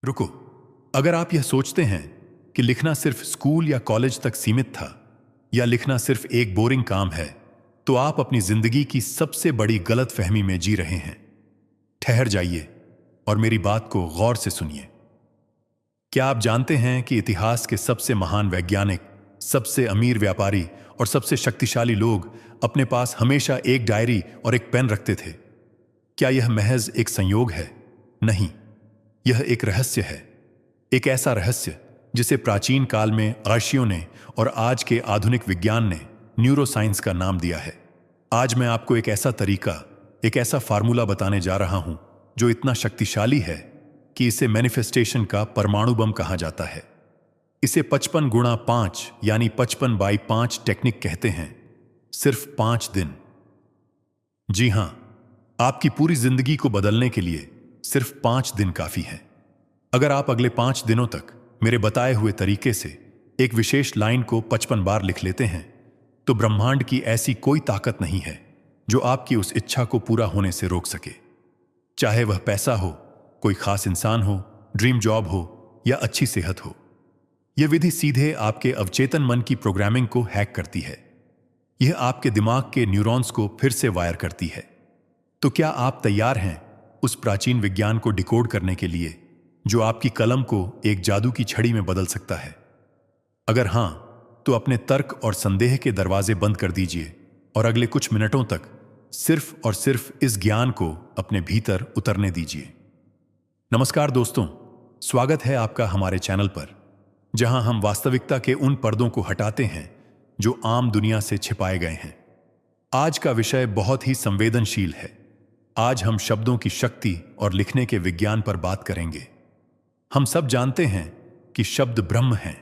रुको। अगर आप यह सोचते हैं कि लिखना सिर्फ स्कूल या कॉलेज तक सीमित था या लिखना सिर्फ एक बोरिंग काम है, तो आप अपनी जिंदगी की सबसे बड़ी गलतफहमी में जी रहे हैं। ठहर जाइए और मेरी बात को गौर से सुनिए। क्या आप जानते हैं कि इतिहास के सबसे महान वैज्ञानिक, सबसे अमीर व्यापारी और सबसे शक्तिशाली लोग अपने पास हमेशा एक डायरी और एक पेन रखते थे? क्या यह महज एक संयोग है? नहीं, यह एक रहस्य है। एक ऐसा रहस्य जिसे प्राचीन काल में ऋषियों ने और आज के आधुनिक विज्ञान ने न्यूरोसाइंस का नाम दिया है। आज मैं आपको एक ऐसा तरीका, एक ऐसा फार्मूला बताने जा रहा हूं जो इतना शक्तिशाली है कि इसे मैनिफेस्टेशन का परमाणु बम कहा जाता है। इसे 55 गुणा 5 यानी 55 बाई 5 टेक्निक कहते हैं। सिर्फ 5 दिन। जी हां, आपकी पूरी जिंदगी को बदलने के लिए सिर्फ 5 दिन काफी है। अगर आप अगले 5 दिनों तक मेरे बताए हुए तरीके से एक विशेष लाइन को 55 बार लिख लेते हैं, तो ब्रह्मांड की ऐसी कोई ताकत नहीं है जो आपकी उस इच्छा को पूरा होने से रोक सके। चाहे वह पैसा हो, कोई खास इंसान हो, ड्रीम जॉब हो या अच्छी सेहत हो। यह विधि सीधे आपके अवचेतन मन की प्रोग्रामिंग को हैक करती है। यह आपके दिमाग के न्यूरॉन्स को फिर से वायर करती है। तो क्या आप तैयार हैं उस प्राचीन विज्ञान को डिकोड करने के लिए जो आपकी कलम को एक जादू की छड़ी में बदल सकता है? अगर हां, तो अपने तर्क और संदेह के दरवाजे बंद कर दीजिए और अगले कुछ मिनटों तक सिर्फ और सिर्फ इस ज्ञान को अपने भीतर उतरने दीजिए। नमस्कार दोस्तों, स्वागत है आपका हमारे चैनल पर, जहां हम वास्तविकता के उन पर्दों को हटाते हैं जो आम दुनिया से छिपाए गए हैं। आज का विषय बहुत ही संवेदनशील है। आज हम शब्दों की शक्ति और लिखने के विज्ञान पर बात करेंगे। हम सब जानते हैं कि शब्द ब्रह्म हैं,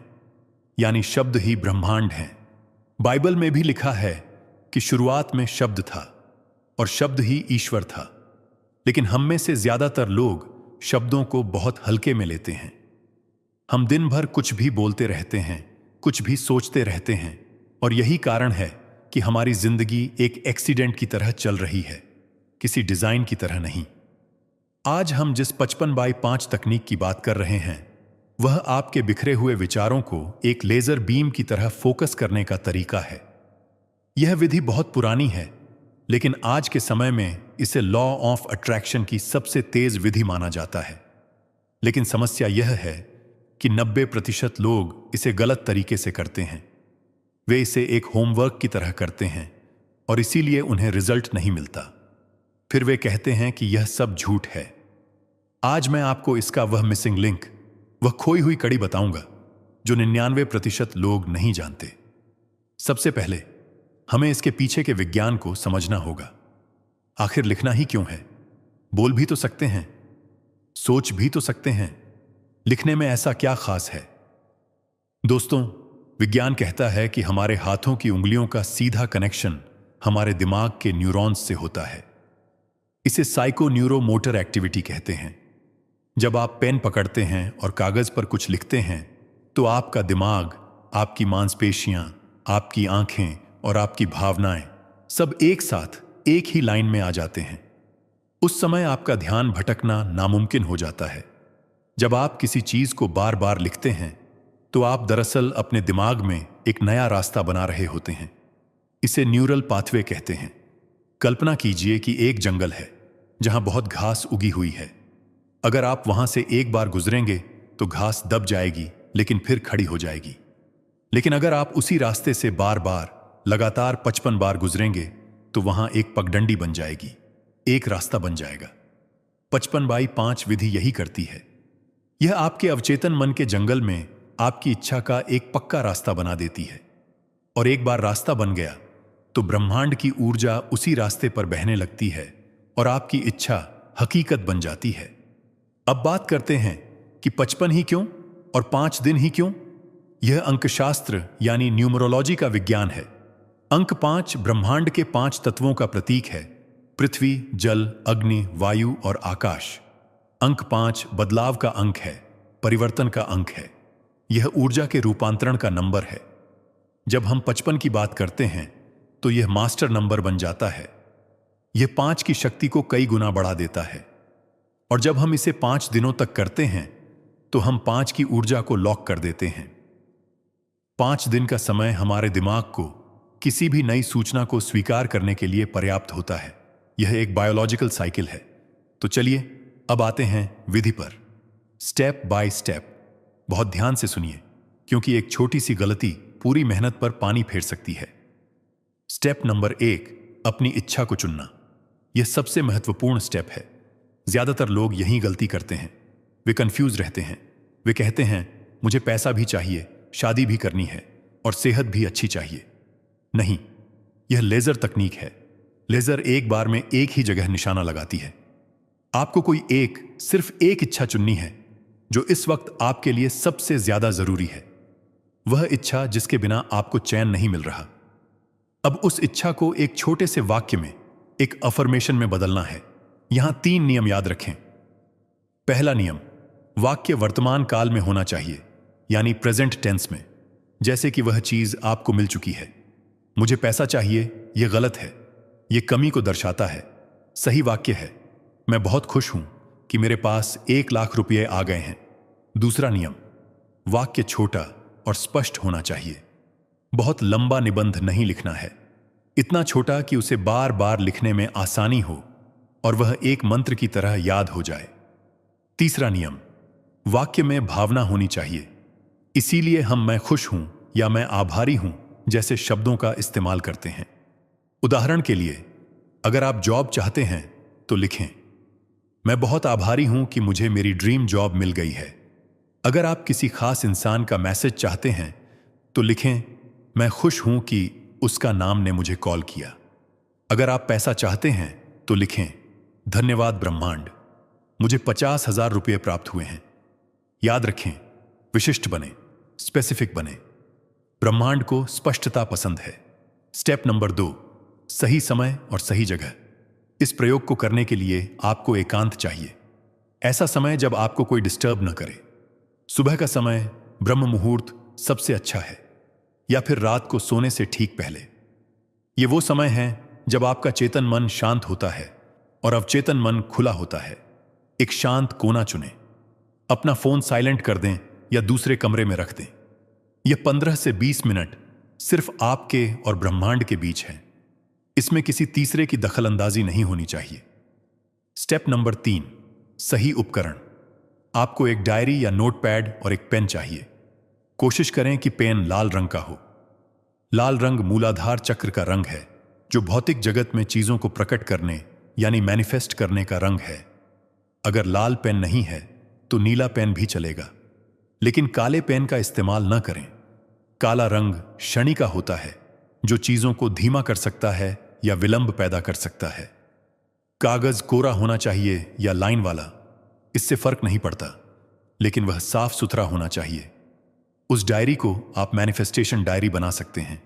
यानी शब्द ही ब्रह्मांड हैं। बाइबल में भी लिखा है कि शुरुआत में शब्द था और शब्द ही ईश्वर था। लेकिन हम में से ज्यादातर लोग शब्दों को बहुत हल्के में लेते हैं। हम दिन भर कुछ भी बोलते रहते हैं, कुछ भी सोचते रहते हैं, और यही कारण है कि हमारी जिंदगी एक एक्सीडेंट की तरह चल रही है, किसी डिजाइन की तरह नहीं। आज हम जिस 55 बाई 5 तकनीक की बात कर रहे हैं, वह आपके बिखरे हुए विचारों को एक लेजर बीम की तरह फोकस करने का तरीका है। यह विधि बहुत पुरानी है, लेकिन आज के समय में इसे लॉ ऑफ अट्रैक्शन की सबसे तेज विधि माना जाता है। लेकिन समस्या यह है कि 90% लोग इसे गलत तरीके से करते हैं। वे इसे एक होमवर्क की तरह करते हैं और इसीलिए उन्हें रिजल्ट नहीं मिलता। फिर वे कहते हैं कि यह सब झूठ है। आज मैं आपको इसका वह मिसिंग लिंक, वह खोई हुई कड़ी बताऊंगा जो 99% लोग नहीं जानते। सबसे पहले हमें इसके पीछे के विज्ञान को समझना होगा। आखिर लिखना ही क्यों है? बोल भी तो सकते हैं, सोच भी तो सकते हैं। लिखने में ऐसा क्या खास है? दोस्तों, विज्ञान कहता है कि हमारे हाथों की उंगलियों का सीधा कनेक्शन हमारे दिमाग के न्यूरॉन्स से होता है। इसे साइको न्यूरोमोटर एक्टिविटी कहते हैं। जब आप पेन पकड़ते हैं और कागज पर कुछ लिखते हैं, तो आपका दिमाग, आपकी मांसपेशियां, आपकी आंखें और आपकी भावनाएं सब एक साथ एक ही लाइन में आ जाते हैं। उस समय आपका ध्यान भटकना नामुमकिन हो जाता है। जब आप किसी चीज को बार बार लिखते हैं, तो आप दरअसल अपने दिमाग में एक नया रास्ता बना रहे होते हैं। इसे न्यूरल पाथवे कहते हैं। कल्पना कीजिए कि एक जंगल है जहां बहुत घास उगी हुई है। अगर आप वहां से एक बार गुजरेंगे तो घास दब जाएगी, लेकिन फिर खड़ी हो जाएगी। लेकिन अगर आप उसी रास्ते से बार बार लगातार 55 बार गुजरेंगे तो वहां एक पगडंडी बन जाएगी, एक रास्ता बन जाएगा। 55 बाई 5 विधि यही करती है। यह आपके अवचेतन मन के जंगल में आपकी इच्छा का एक पक्का रास्ता बना देती है। और एक बार रास्ता बन गया तो ब्रह्मांड की ऊर्जा उसी रास्ते पर बहने लगती है और आपकी इच्छा हकीकत बन जाती है। अब बात करते हैं कि 55 ही क्यों और 5 दिन ही क्यों? यह अंकशास्त्र यानी न्यूमरोलॉजी का विज्ञान है। अंक 5 ब्रह्मांड के 5 तत्वों का प्रतीक है: पृथ्वी, जल, अग्नि, वायु और आकाश। अंक 5 बदलाव का अंक है, परिवर्तन का अंक है। यह ऊर्जा के रूपांतरण का नंबर है। जब हम 55 की बात करते हैं तो यह मास्टर नंबर बन जाता है। यह 5 की शक्ति को कई गुना बढ़ा देता है। और जब हम इसे 5 दिनों तक करते हैं तो हम 5 की ऊर्जा को लॉक कर देते हैं। 5 दिन का समय हमारे दिमाग को किसी भी नई सूचना को स्वीकार करने के लिए पर्याप्त होता है। यह एक बायोलॉजिकल साइकिल है। तो चलिए अब आते हैं विधि पर, स्टेप बाय स्टेप। बहुत ध्यान से सुनिए, क्योंकि एक छोटी सी गलती पूरी मेहनत पर पानी फेर सकती है। स्टेप नंबर 1, अपनी इच्छा को चुनना। यह सबसे महत्वपूर्ण स्टेप है। ज्यादातर लोग यही गलती करते हैं। वे कंफ्यूज रहते हैं। वे कहते हैं मुझे पैसा भी चाहिए, शादी भी करनी है और सेहत भी अच्छी चाहिए। नहीं, यह लेजर तकनीक है। लेजर एक बार में एक ही जगह निशाना लगाती है। आपको सिर्फ एक इच्छा चुननी है जो इस वक्त आपके लिए सबसे ज्यादा जरूरी है। वह इच्छा जिसके बिना आपको चैन नहीं मिल रहा। अब उस इच्छा को एक छोटे से वाक्य में, एक अफर्मेशन में बदलना है। यहां 3 नियम याद रखें। पहला नियम, वाक्य वर्तमान काल में होना चाहिए, यानी प्रेजेंट टेंस में, जैसे कि वह चीज आपको मिल चुकी है। मुझे पैसा चाहिए, यह गलत है, यह कमी को दर्शाता है। सही वाक्य है, मैं बहुत खुश हूं कि मेरे पास 1 लाख रुपये आ गए हैं। दूसरा नियम, वाक्य छोटा और स्पष्ट होना चाहिए। बहुत लंबा निबंध नहीं लिखना है, इतना छोटा कि उसे बार बार लिखने में आसानी हो और वह एक मंत्र की तरह याद हो जाए। तीसरा नियम, वाक्य में भावना होनी चाहिए। इसीलिए हम मैं खुश हूं या मैं आभारी हूं जैसे शब्दों का इस्तेमाल करते हैं। उदाहरण के लिए, अगर आप जॉब चाहते हैं तो लिखें, मैं बहुत आभारी हूं कि मुझे मेरी ड्रीम जॉब मिल गई है। अगर आप किसी खास इंसान का मैसेज चाहते हैं तो लिखें, मैं खुश हूं कि उसका नाम ने मुझे कॉल किया। अगर आप पैसा चाहते हैं तो लिखें, धन्यवाद ब्रह्मांड, मुझे 50,000 रुपये प्राप्त हुए हैं। याद रखें, विशिष्ट बने, स्पेसिफिक बने। ब्रह्मांड को स्पष्टता पसंद है। स्टेप नंबर 2, सही समय और सही जगह। इस प्रयोग को करने के लिए आपको एकांत चाहिए। ऐसा समय जब आपको कोई डिस्टर्ब न करे। सुबह का समय, ब्रह्म मुहूर्त सबसे अच्छा है, या फिर रात को सोने से ठीक पहले। यह वो समय है जब आपका चेतन मन शांत होता है और अवचेतन मन खुला होता है। एक शांत कोना चुनें। अपना फोन साइलेंट कर दें या दूसरे कमरे में रख दें। यह 15 से 20 मिनट सिर्फ आपके और ब्रह्मांड के बीच है। इसमें किसी तीसरे की दखलंदाजी नहीं होनी चाहिए। स्टेप नंबर 3, सही उपकरण। आपको एक डायरी या नोटपैड और एक पेन चाहिए। कोशिश करें कि पेन लाल रंग का हो। लाल रंग मूलाधार चक्र का रंग है, जो भौतिक जगत में चीजों को प्रकट करने यानी मैनिफेस्ट करने का रंग है। अगर लाल पेन नहीं है तो नीला पेन भी चलेगा, लेकिन काले पेन का इस्तेमाल न करें। काला रंग शनि का होता है, जो चीजों को धीमा कर सकता है या विलंब पैदा कर सकता है। कागज कोरा होना चाहिए या लाइन वाला, इससे फर्क नहीं पड़ता, लेकिन वह साफ सुथरा होना चाहिए। उस डायरी को आप मैनिफेस्टेशन डायरी बना सकते हैं।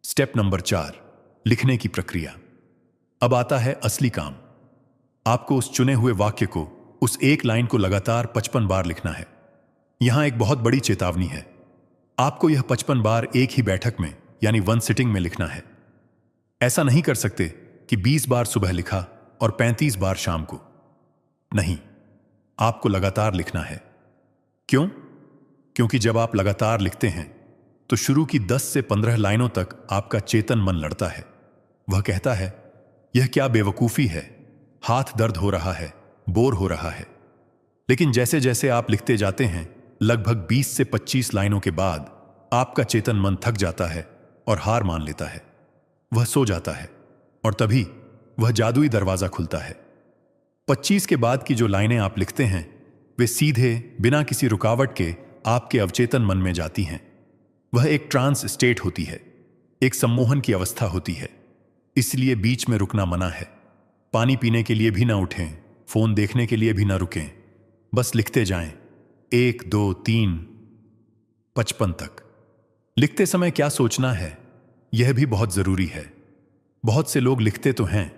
स्टेप नंबर 4, लिखने की प्रक्रिया। अब आता है असली काम। आपको उस चुने हुए वाक्य को, उस एक लाइन को लगातार 55 बार लिखना है। यहां एक बहुत बड़ी चेतावनी है। आपको यह 55 बार एक ही बैठक में यानी 1 सिटिंग में लिखना है। ऐसा नहीं कर सकते कि 20 बार सुबह लिखा और 35 बार शाम को। नहीं, आपको लगातार लिखना है। क्यों? क्योंकि जब आप लगातार लिखते हैं तो शुरू की 10 से 15 लाइनों तक आपका चेतन मन लड़ता है। वह कहता है, यह क्या बेवकूफी है, हाथ दर्द हो रहा है, बोर हो रहा है। लेकिन जैसे जैसे आप लिखते जाते हैं, लगभग 20 से 25 लाइनों के बाद आपका चेतन मन थक जाता है और हार मान लेता है। वह सो जाता है और तभी वह जादुई दरवाजा खुलता है। 25 के बाद की जो लाइनें आप लिखते हैं, वे सीधे बिना किसी रुकावट के आपके अवचेतन मन में जाती हैं। वह एक ट्रांस स्टेट होती है, एक सम्मोहन की अवस्था होती है। इसलिए बीच में रुकना मना है। पानी पीने के लिए भी ना उठें, फोन देखने के लिए भी ना रुकें, बस लिखते जाएं। 1, 2, 3, 55 तक। लिखते समय क्या सोचना है, यह भी बहुत जरूरी है। बहुत से लोग लिखते तो हैं,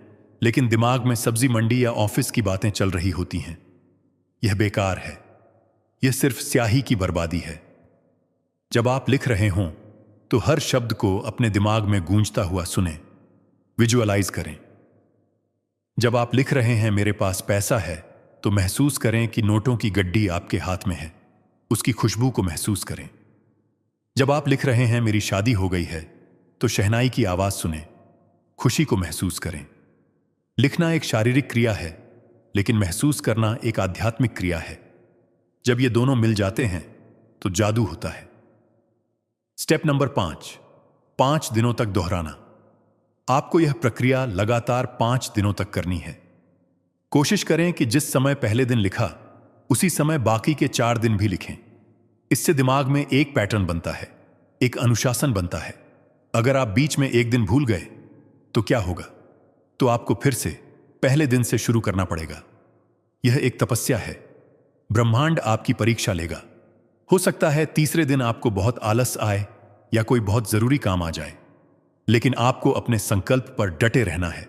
लेकिन दिमाग में सब्जी मंडी या ऑफिस की बातें चल रही होती हैं। यह बेकार है। यह सिर्फ स्याही की बर्बादी है। जब आप लिख रहे हों तो हर शब्द को अपने दिमाग में गूंजता हुआ सुनें, विजुअलाइज करें। जब आप लिख रहे हैं मेरे पास पैसा है, तो महसूस करें कि नोटों की गड्डी आपके हाथ में है। उसकी खुशबू को महसूस करें। जब आप लिख रहे हैं मेरी शादी हो गई है, तो शहनाई की आवाज सुने, खुशी को महसूस करें। लिखना एक शारीरिक क्रिया है, लेकिन महसूस करना एक आध्यात्मिक क्रिया है। जब ये दोनों मिल जाते हैं तो जादू होता है। स्टेप नंबर 5, 5 दिनों तक दोहराना। आपको यह प्रक्रिया लगातार 5 दिनों तक करनी है। कोशिश करें कि जिस समय पहले दिन लिखा, उसी समय बाकी के 4 दिन भी लिखें। इससे दिमाग में एक पैटर्न बनता है, एक अनुशासन बनता है। अगर आप बीच में एक दिन भूल गए तो क्या होगा? तो आपको फिर से पहले दिन से शुरू करना पड़ेगा। यह एक तपस्या है। ब्रह्मांड आपकी परीक्षा लेगा। हो सकता है तीसरे दिन आपको बहुत आलस आए या कोई बहुत जरूरी काम आ जाए, लेकिन आपको अपने संकल्प पर डटे रहना है।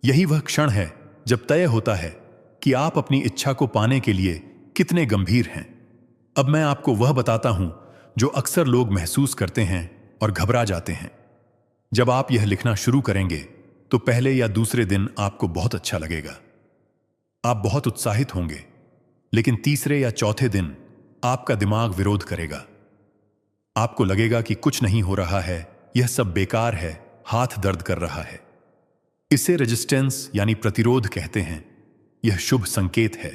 यही वह क्षण है जब तय होता है कि आप अपनी इच्छा को पाने के लिए कितने गंभीर हैं। अब मैं आपको वह बताता हूं जो अक्सर लोग महसूस करते हैं और घबरा जाते हैं। जब आप यह लिखना शुरू करेंगे तो पहले या दूसरे दिन आपको बहुत अच्छा लगेगा, आप बहुत उत्साहित होंगे, लेकिन तीसरे या चौथे दिन आपका दिमाग विरोध करेगा। आपको लगेगा कि कुछ नहीं हो रहा है, यह सब बेकार है, हाथ दर्द कर रहा है। इसे रेजिस्टेंस यानी प्रतिरोध कहते हैं। यह शुभ संकेत है।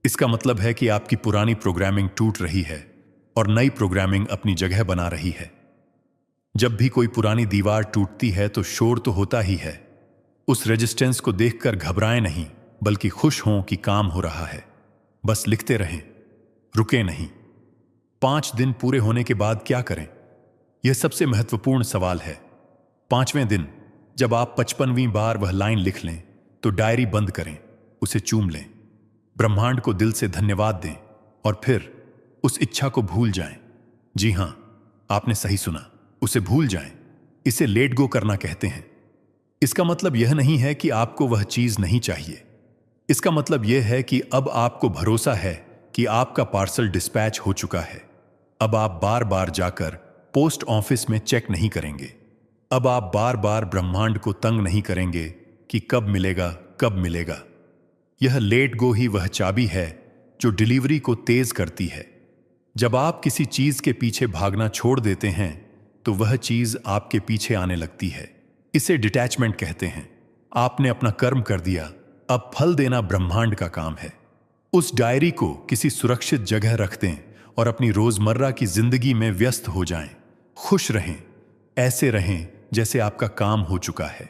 इसका मतलब है कि आपकी पुरानी प्रोग्रामिंग टूट रही है और नई प्रोग्रामिंग अपनी जगह बना रही है। जब भी कोई पुरानी दीवार टूटती है तो शोर तो होता ही है। उस रेजिस्टेंस को देखकर घबराएं नहीं, बल्कि खुश हों कि काम हो रहा है। बस लिखते रहें, रुके नहीं। 5 दिन पूरे होने के बाद क्या करें? यह सबसे महत्वपूर्ण सवाल है। 5वें दिन जब आप 55वीं बार वह लाइन लिख लें तो डायरी बंद करें, उसे चूम लें, ब्रह्मांड को दिल से धन्यवाद दें और फिर उस इच्छा को भूल जाएं। जी हां, आपने सही सुना, उसे भूल जाएं। इसे लेट गो करना कहते हैं। इसका मतलब यह नहीं है कि आपको वह चीज नहीं चाहिए। इसका मतलब यह है कि अब आपको भरोसा है कि आपका पार्सल डिस्पैच हो चुका है। अब आप बार बार जाकर पोस्ट ऑफिस में चेक नहीं करेंगे। अब आप बार बार ब्रह्मांड को तंग नहीं करेंगे कि कब मिलेगा, कब मिलेगा। यह लेट गो ही वह चाबी है जो डिलीवरी को तेज करती है। जब आप किसी चीज के पीछे भागना छोड़ देते हैं तो वह चीज आपके पीछे आने लगती है। इसे डिटैचमेंट कहते हैं। आपने अपना कर्म कर दिया, अब फल देना ब्रह्मांड का काम है। उस डायरी को किसी सुरक्षित जगह रख दें और अपनी रोजमर्रा की जिंदगी में व्यस्त हो जाएं। खुश रहें, ऐसे रहें जैसे आपका काम हो चुका है।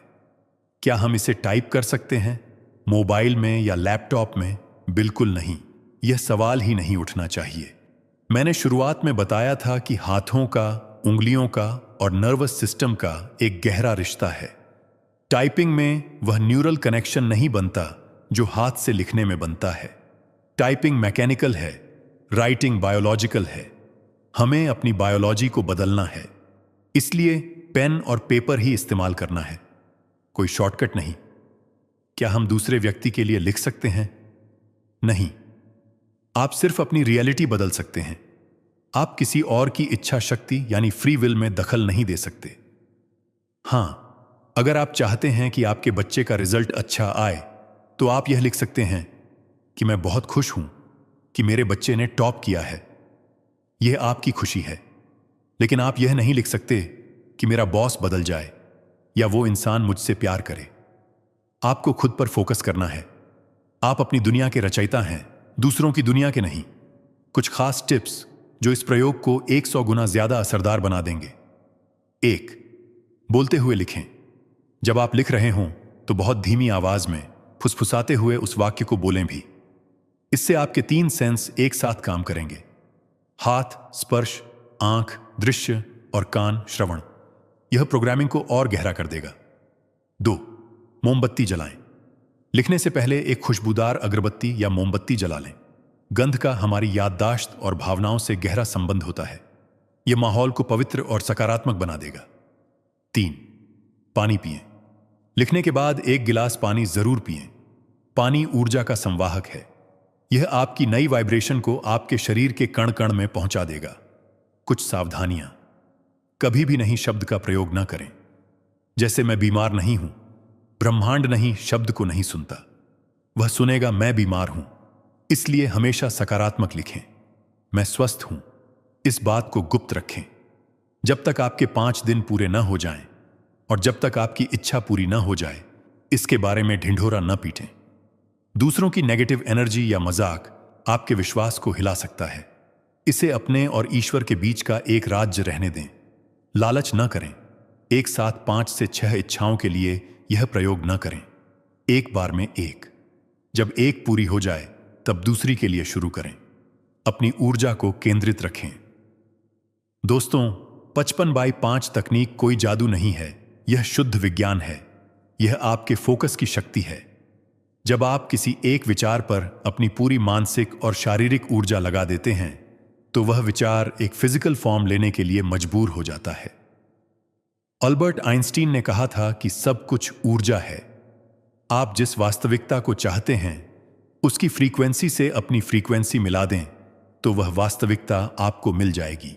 क्या हम इसे टाइप कर सकते हैं, मोबाइल में या लैपटॉप में? बिल्कुल नहीं। यह सवाल ही नहीं उठना चाहिए। मैंने शुरुआत में बताया था कि हाथों का, उंगलियों का और नर्वस सिस्टम का एक गहरा रिश्ता है। टाइपिंग में वह न्यूरल कनेक्शन नहीं बनता जो हाथ से लिखने में बनता है। टाइपिंग मैकेनिकल है, राइटिंग बायोलॉजिकल है। हमें अपनी बायोलॉजी को बदलना है, इसलिए पेन और पेपर ही इस्तेमाल करना है, कोई शॉर्टकट नहीं। क्या हम दूसरे व्यक्ति के लिए लिख सकते हैं? नहीं। आप सिर्फ अपनी रियलिटी बदल सकते हैं। आप किसी और की इच्छा शक्ति यानी फ्री विल में दखल नहीं दे सकते। हां, अगर आप चाहते हैं कि आपके बच्चे का रिजल्ट अच्छा आए तो आप यह लिख सकते हैं कि मैं बहुत खुश हूं कि मेरे बच्चे ने टॉप किया है। यह आपकी खुशी है। लेकिन आप यह नहीं लिख सकते कि मेरा बॉस बदल जाए या वो इंसान मुझसे प्यार करे। आपको खुद पर फोकस करना है। आप अपनी दुनिया के रचयिता हैं, दूसरों की दुनिया के नहीं। कुछ खास टिप्स जो इस प्रयोग को 100 गुना ज्यादा असरदार बना देंगे। 1, बोलते हुए लिखें। जब आप लिख रहे हों तो बहुत धीमी आवाज में फुसफुसाते हुए उस वाक्य को बोलें भी। इससे आपके 3 सेंस एक साथ काम करेंगे: हाथ स्पर्श, आंख दृश्य और कान श्रवण। यह प्रोग्रामिंग को और गहरा कर देगा। 2, मोमबत्ती जलाएं। लिखने से पहले एक खुशबूदार अगरबत्ती या मोमबत्ती जला लें। गंध का हमारी याददाश्त और भावनाओं से गहरा संबंध होता है। यह माहौल को पवित्र और सकारात्मक बना देगा। 3, पानी पिएं। लिखने के बाद 1 गिलास पानी जरूर पिएं। पानी ऊर्जा का संवाहक है। यह आपकी नई वाइब्रेशन को आपके शरीर के कण कण में पहुंचा देगा। कुछ सावधानियां: कभी भी नहीं शब्द का प्रयोग न करें। जैसे मैं बीमार नहीं हूं। ब्रह्मांड नहीं शब्द को नहीं सुनता, वह सुनेगा मैं बीमार हूं। इसलिए हमेशा सकारात्मक लिखें। मैं स्वस्थ हूं, इस बात को गुप्त रखें। जब तक आपके 5 दिन पूरे न हो जाएं और जब तक आपकी इच्छा पूरी न हो जाए, इसके बारे में ढिंढोरा न पीटें। दूसरों की नेगेटिव एनर्जी या मजाक आपके विश्वास को हिला सकता है। इसे अपने और ईश्वर के बीच का एक राज्य रहने दें। लालच न करें। एक साथ 5 से 6 इच्छाओं के लिए यह प्रयोग न करें। एक बार में एक। जब एक पूरी हो जाए तब दूसरी के लिए शुरू करें। अपनी ऊर्जा को केंद्रित रखें। दोस्तों, 55x5 तकनीक कोई जादू नहीं है, यह शुद्ध विज्ञान है। यह आपके फोकस की शक्ति है। जब आप किसी एक विचार पर अपनी पूरी मानसिक और शारीरिक ऊर्जा लगा देते हैं तो वह विचार एक फिजिकल फॉर्म लेने के लिए मजबूर हो जाता है। अल्बर्ट आइंस्टीन ने कहा था कि सब कुछ ऊर्जा है। आप जिस वास्तविकता को चाहते हैं उसकी फ्रीक्वेंसी से अपनी फ्रीक्वेंसी मिला दें तो वह वास्तविकता आपको मिल जाएगी।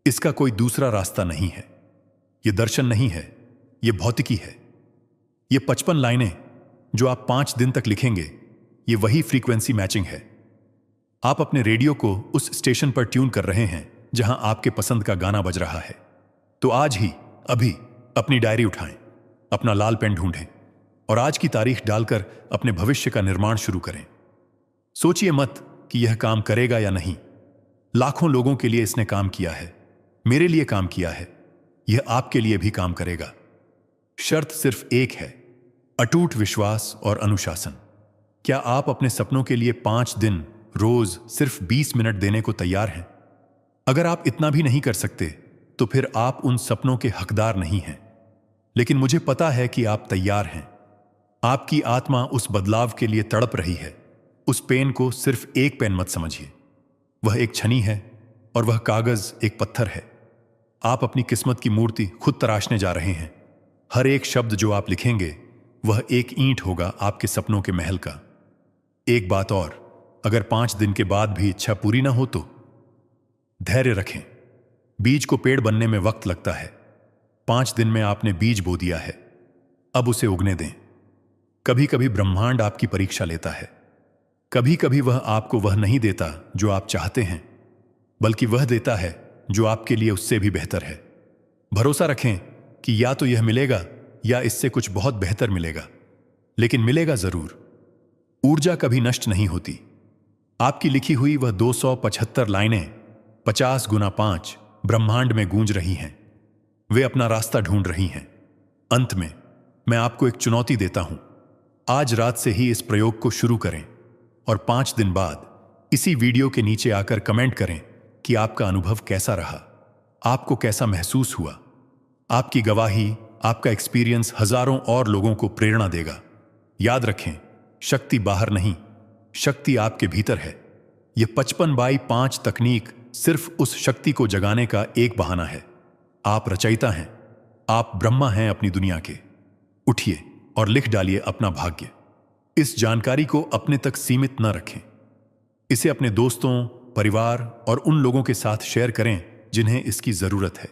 इसका कोई दूसरा रास्ता नहीं है। यह दर्शन नहीं है, यह भौतिकी है। ये 55 लाइनें जो आप 5 दिन तक लिखेंगे, ये वही फ्रीक्वेंसी मैचिंग है। आप अपने रेडियो को उस स्टेशन पर ट्यून कर रहे हैं जहां आपके पसंद का गाना बज रहा है। तो आज ही, अभी अपनी डायरी उठाएं, अपना लाल पेन ढूंढें और आज की तारीख डालकर अपने भविष्य का निर्माण शुरू करें। सोचिए मत कि यह काम करेगा या नहीं। लाखों लोगों के लिए इसने काम किया है, मेरे लिए काम किया है, यह आपके लिए भी काम करेगा। शर्त सिर्फ एक है, अटूट विश्वास और अनुशासन। क्या आप अपने सपनों के लिए 5 दिन रोज सिर्फ 20 मिनट देने को तैयार हैं? अगर आप इतना भी नहीं कर सकते तो फिर आप उन सपनों के हकदार नहीं हैं। लेकिन मुझे पता है कि आप तैयार हैं। आपकी आत्मा उस बदलाव के लिए तड़प रही है। उस पेन को सिर्फ एक पेन मत समझिए। वह एक छनी है और वह कागज एक पत्थर है। आप अपनी किस्मत की मूर्ति खुद तराशने जा रहे हैं। हर एक शब्द जो आप लिखेंगे वह एक ईंट होगा आपके सपनों के महल का। एक बात और, अगर 5 दिन के बाद भी इच्छा पूरी ना हो तो धैर्य रखें। बीज को पेड़ बनने में वक्त लगता है। 5 दिन में आपने बीज बो दिया है, अब उसे उगने दें। कभी कभी ब्रह्मांड आपकी परीक्षा लेता है। कभी कभी वह आपको वह नहीं देता जो आप चाहते हैं, बल्कि वह देता है जो आपके लिए उससे भी बेहतर है। भरोसा रखें कि या तो यह मिलेगा या इससे कुछ बहुत बेहतर मिलेगा, लेकिन मिलेगा जरूर। ऊर्जा कभी नष्ट नहीं होती। आपकी लिखी हुई वह 275 लाइनें 50 गुना 5 ब्रह्मांड में गूंज रही हैं। वे अपना रास्ता ढूंढ रही हैं। अंत में मैं आपको एक चुनौती देता हूं। आज रात से ही इस प्रयोग को शुरू करें और 5 दिन बाद इसी वीडियो के नीचे आकर कमेंट करें कि आपका अनुभव कैसा रहा, आपको कैसा महसूस हुआ। आपकी गवाही, आपका एक्सपीरियंस हजारों और लोगों को प्रेरणा देगा। याद रखें, शक्ति बाहर नहीं, शक्ति आपके भीतर है। यह 55x5 तकनीक सिर्फ उस शक्ति को जगाने का एक बहाना है। आप रचयिता हैं, आप ब्रह्मा हैं अपनी दुनिया के। उठिए और लिख डालिए अपना भाग्य। इस जानकारी को अपने तक सीमित न रखें। इसे अपने दोस्तों, परिवार और उन लोगों के साथ शेयर करें जिन्हें इसकी जरूरत है।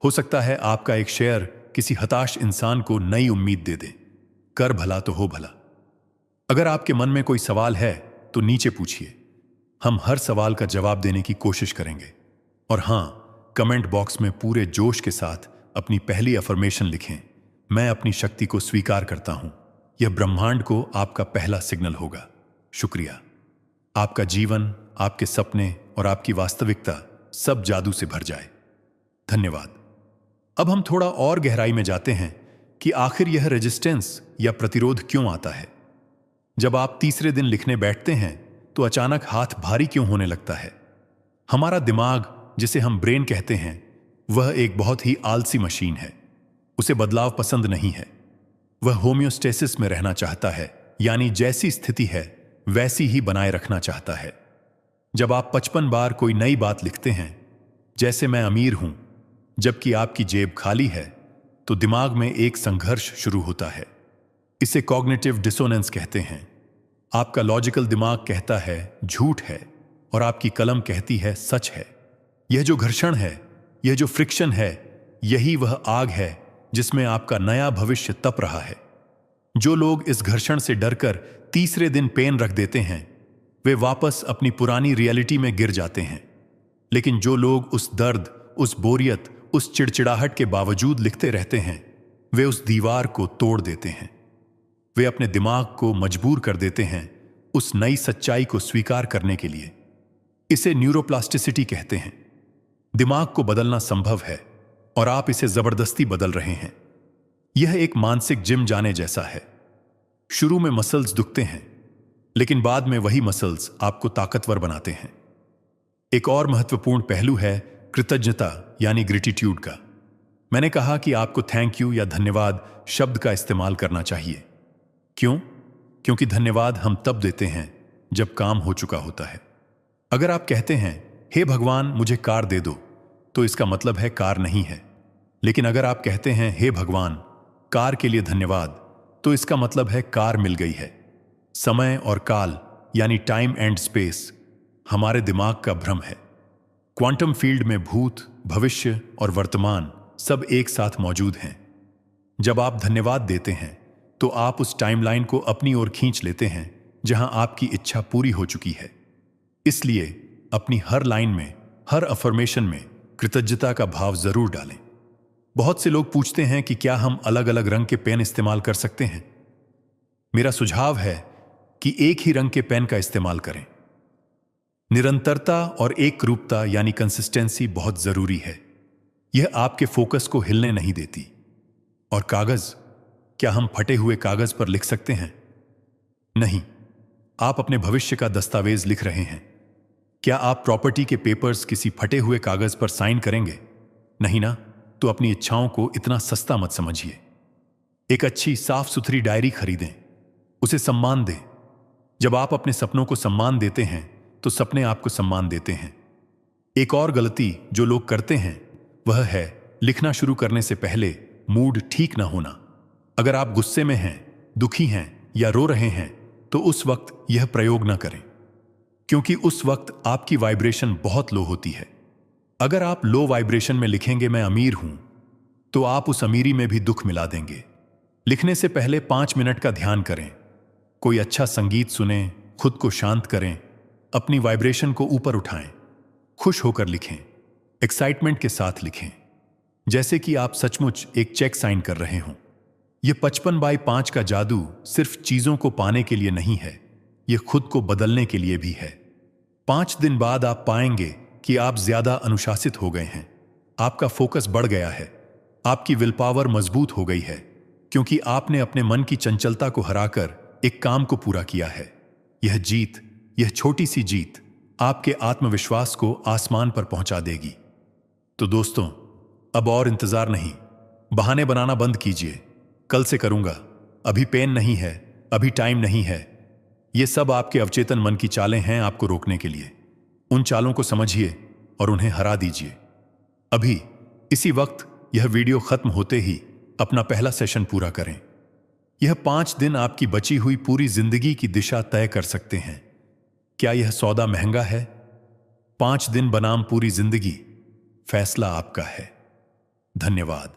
हो सकता है आपका एक शेयर किसी हताश इंसान को नई उम्मीद दे दे। कर भला तो हो भला। अगर आपके मन में कोई सवाल है तो नीचे पूछिए। हम हर सवाल का जवाब देने की कोशिश करेंगे। और हां, कमेंट बॉक्स में पूरे जोश के साथ अपनी पहली अफर्मेशन लिखें। मैं अपनी शक्ति को स्वीकार करता हूं। यह ब्रह्मांड को आपका पहला सिग्नल होगा। शुक्रिया। आपका जीवन, आपके सपने और आपकी वास्तविकता सब जादू से भर जाए। धन्यवाद। अब हम थोड़ा और गहराई में जाते हैं कि आखिर यह रेजिस्टेंस या प्रतिरोध क्यों आता है। जब आप तीसरे दिन लिखने बैठते हैं तो अचानक हाथ भारी क्यों होने लगता है? हमारा दिमाग, जिसे हम ब्रेन कहते हैं, वह एक बहुत ही आलसी मशीन है। उसे बदलाव पसंद नहीं है। वह होम्योस्टेसिस में रहना चाहता है, यानी जैसी स्थिति है वैसी ही बनाए रखना चाहता है। जब आप 55 बार कोई नई बात लिखते हैं, जैसे मैं अमीर हूं, जबकि आपकी जेब खाली है, तो दिमाग में एक संघर्ष शुरू होता है। इसे कॉग्निटिव डिसोनेंस कहते हैं। आपका लॉजिकल दिमाग कहता है झूठ है और आपकी कलम कहती है सच है। यह जो घर्षण है, यह जो फ्रिक्शन है, यही वह आग है जिसमें आपका नया भविष्य तप रहा है। जो लोग इस घर्षण से डरकर तीसरे दिन पेन रख देते हैं, वे वापस अपनी पुरानी रियलिटी में गिर जाते हैं। लेकिन जो लोग उस दर्द, उस बोरियत, उस चिड़चिड़ाहट के बावजूद लिखते रहते हैं, वे उस दीवार को तोड़ देते हैं। वे अपने दिमाग को मजबूर कर देते हैं उस नई सच्चाई को स्वीकार करने के लिए। इसे न्यूरोप्लास्टिसिटी कहते हैं। दिमाग को बदलना संभव है और आप इसे जबरदस्ती बदल रहे हैं। यह एक मानसिक जिम जाने जैसा है। शुरू में मसल्स दुखते हैं, लेकिन बाद में वही मसल्स आपको ताकतवर बनाते हैं। एक और महत्वपूर्ण पहलू है कृतज्ञता यानी ग्रेटिट्यूड का। मैंने कहा कि आपको थैंक यू या धन्यवाद शब्द का इस्तेमाल करना चाहिए। क्यों? क्योंकि धन्यवाद हम तब देते हैं जब काम हो चुका होता है। अगर आप कहते हैं, हे भगवान मुझे कार दे दो, तो इसका मतलब है कार नहीं है। लेकिन अगर आप कहते हैं, हे भगवान कार के लिए धन्यवाद, तो इसका मतलब है कार मिल गई है। समय और काल यानी टाइम एंड स्पेस हमारे दिमाग का भ्रम है। क्वांटम फील्ड में भूत, भविष्य और वर्तमान सब एक साथ मौजूद हैं। जब आप धन्यवाद देते हैं तो आप उस टाइमलाइन को अपनी ओर खींच लेते हैं जहां आपकी इच्छा पूरी हो चुकी है। इसलिए अपनी हर लाइन में, हर अफर्मेशन में कृतज्ञता का भाव जरूर डालें। बहुत से लोग पूछते हैं कि क्या हम अलग अलग रंग के पेन इस्तेमाल कर सकते हैं। मेरा सुझाव है कि एक ही रंग के पेन का इस्तेमाल करें। निरंतरता और एक रूपता यानी कंसिस्टेंसी बहुत जरूरी है। यह आपके फोकस को हिलने नहीं देती। और कागज, क्या हम फटे हुए कागज पर लिख सकते हैं? नहीं। आप अपने भविष्य का दस्तावेज लिख रहे हैं। क्या आप प्रॉपर्टी के पेपर्स किसी फटे हुए कागज पर साइन करेंगे? नहीं ना। तो अपनी इच्छाओं को इतना सस्ता मत समझिए। एक अच्छी साफ सुथरी डायरी खरीदें, उसे सम्मान दें। जब आप अपने सपनों को सम्मान देते हैं तो सपने आपको सम्मान देते हैं। एक और गलती जो लोग करते हैं वह है लिखना शुरू करने से पहले मूड ठीक ना होना। अगर आप गुस्से में हैं, दुखी हैं या रो रहे हैं तो उस वक्त यह प्रयोग ना करें, क्योंकि उस वक्त आपकी वाइब्रेशन बहुत लो होती है। अगर आप लो वाइब्रेशन में लिखेंगे मैं अमीर हूं, तो आप उस अमीरी में भी दुख मिला देंगे। लिखने से पहले 5 मिनट का ध्यान करें, कोई अच्छा संगीत सुनें, खुद को शांत करें, अपनी वाइब्रेशन को ऊपर उठाएं, खुश होकर लिखें, एक्साइटमेंट के साथ लिखें, जैसे कि आप सचमुच एक चेक साइन कर रहे हों। यह 55/5 का जादू सिर्फ चीजों को पाने के लिए नहीं है, यह खुद को बदलने के लिए भी है। 5 दिन बाद आप पाएंगे कि आप ज्यादा अनुशासित हो गए हैं, आपका फोकस बढ़ गया है, आपकी विल पावर मजबूत हो गई है, क्योंकि आपने अपने मन की चंचलता को हराकर एक काम को पूरा किया है। यह जीत, यह छोटी सी जीत आपके आत्मविश्वास को आसमान पर पहुंचा देगी। तो दोस्तों, अब और इंतजार नहीं, बहाने बनाना बंद कीजिए। कल से करूंगा, अभी पेन नहीं है, अभी टाइम नहीं है। ये सब आपके अवचेतन मन की चालें हैं आपको रोकने के लिए। उन चालों को समझिए और उन्हें हरा दीजिए। अभी इसी वक्त यह वीडियो खत्म होते ही अपना पहला सेशन पूरा करें। यह 5 दिन आपकी बची हुई पूरी जिंदगी की दिशा तय कर सकते हैं। क्या यह सौदा महंगा है? 5 दिन बनाम पूरी जिंदगी, फैसला आपका है। धन्यवाद।